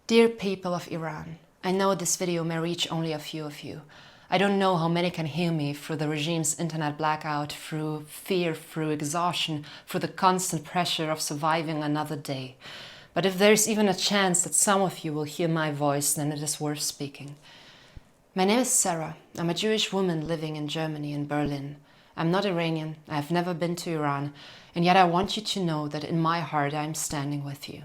Dear people of Iran, I know this video may reach only a few of you. I don't know how many can hear me through the regime's internet blackout, through fear, through exhaustion, through the constant pressure of surviving another day. But if there's even a chance that some of you will hear my voice, then it is worth speaking. My name is Sarah. I'm a Jewish woman living in Germany, in Berlin. I'm not Iranian, I've never been to Iran, and yet I want you to know that in my heart I'm standing with you.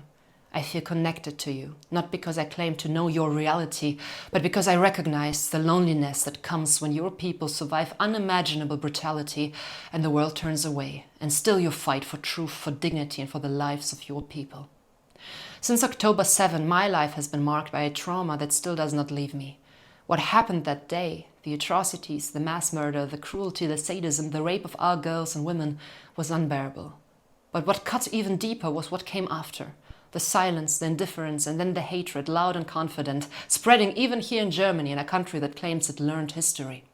I feel connected to you, not because I claim to know your reality, but because I recognize the loneliness that comes when your people survive unimaginable brutality and the world turns away, and still you fight for truth, for dignity, and for the lives of your people. Since October 7, my life has been marked by a trauma that still does not leave me. What happened that day, the atrocities, the mass murder, the cruelty, the sadism, the rape of our girls and women, was unbearable. But what cut even deeper was what came after. The silence, the indifference, and then the hatred, loud and confident, spreading even here in Germany, in a country that claims it learned history.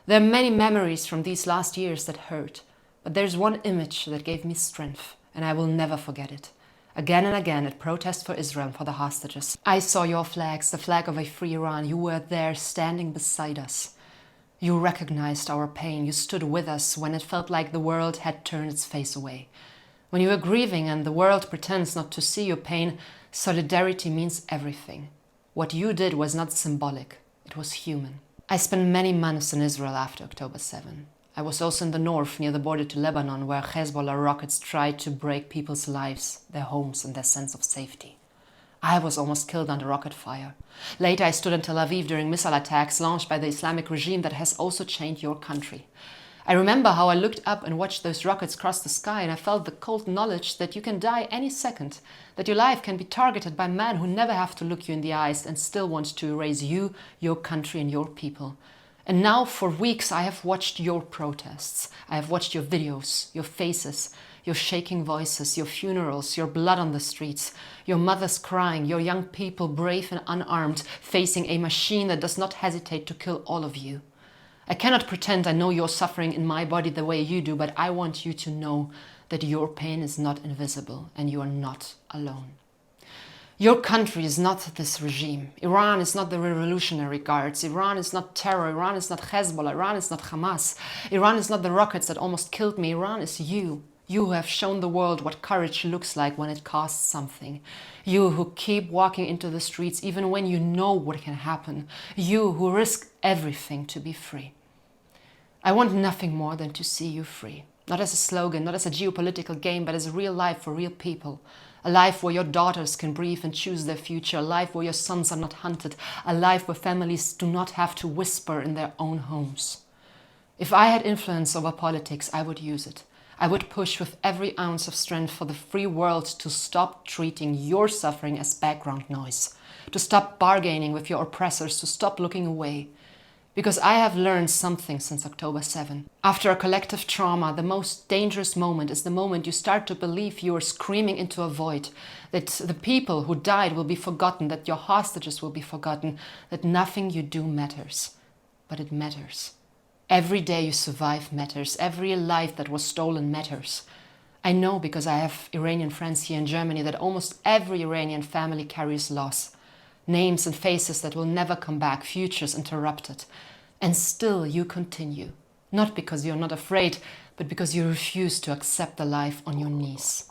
There are many memories from these last years that hurt, but there's one image that gave me strength, and I will never forget it. Again and again at protest for Israel and for the hostages. I saw your flags, the flag of a free Iran. You were there standing beside us. You recognized our pain. You stood with us when it felt like the world had turned its face away. When you are grieving and the world pretends not to see your pain, solidarity means everything. What you did was not symbolic, it was human. I spent many months in Israel after October 7. I was also in the north, near the border to Lebanon, where Hezbollah rockets tried to break people's lives, their homes, and their sense of safety. I was almost killed under rocket fire. Later I stood in Tel Aviv during missile attacks launched by the Islamic regime that has also changed your country. I remember how I looked up and watched those rockets cross the sky, and I felt the cold knowledge that you can die any second, that your life can be targeted by men who never have to look you in the eyes and still want to erase you, your country, and your people. And now for weeks I have watched your protests. I have watched your videos, your faces, your shaking voices, your funerals, your blood on the streets, your mothers crying, your young people brave and unarmed, facing a machine that does not hesitate to kill all of you. I cannot pretend I know your suffering in my body the way you do, but I want you to know that your pain is not invisible and you are not alone. Your country is not this regime. Iran is not the revolutionary guards. Iran is not terror. Iran is not Hezbollah. Iran is not Hamas. Iran is not the rockets that almost killed me. Iran is you. You who have shown the world what courage looks like when it costs something. You who keep walking into the streets even when you know what can happen. You who risk everything to be free. I want nothing more than to see you free. Not as a slogan, not as a geopolitical game, but as a real life for real people. A life where your daughters can breathe and choose their future. A life where your sons are not hunted. A life where families do not have to whisper in their own homes. If I had influence over politics, I would use it. I would push with every ounce of strength for the free world to stop treating your suffering as background noise, to stop bargaining with your oppressors, to stop looking away. Because I have learned something since October 7. After a collective trauma, the most dangerous moment is the moment you start to believe you are screaming into a void, that the people who died will be forgotten, that your hostages will be forgotten, that nothing you do matters. But it matters. Every day you survive matters. Every life that was stolen matters. I know because I have Iranian friends here in Germany that almost every Iranian family carries loss. Names and faces that will never come back, futures interrupted. And still you continue. Not because you're not afraid, but because you refuse to accept the life on your knees.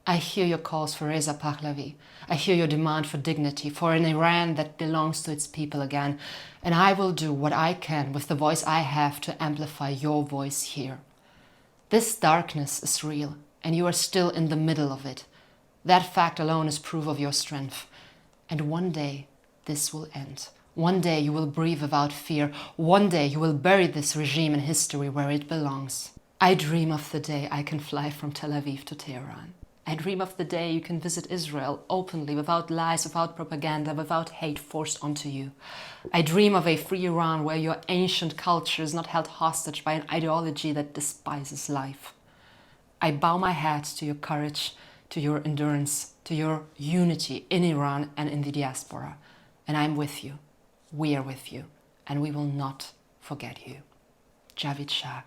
I hear your calls for Reza Pahlavi. I hear your demand for dignity, for an Iran that belongs to its people again. And I will do what I can with the voice I have to amplify your voice here. This darkness is real, and you are still in the middle of it. That fact alone is proof of your strength. And one day, this will end. One day you will breathe without fear. One day you will bury this regime in history where it belongs. I dream of the day I can fly from Tel Aviv to Tehran. I dream of the day you can visit Israel openly, without lies, without propaganda, without hate forced onto you. I dream of a free Iran where your ancient culture is not held hostage by an ideology that despises life. I bow my head to your courage, to your endurance, to your unity in Iran and in the diaspora. And I'm with you, we are with you, and we will not forget you. Javid Shah.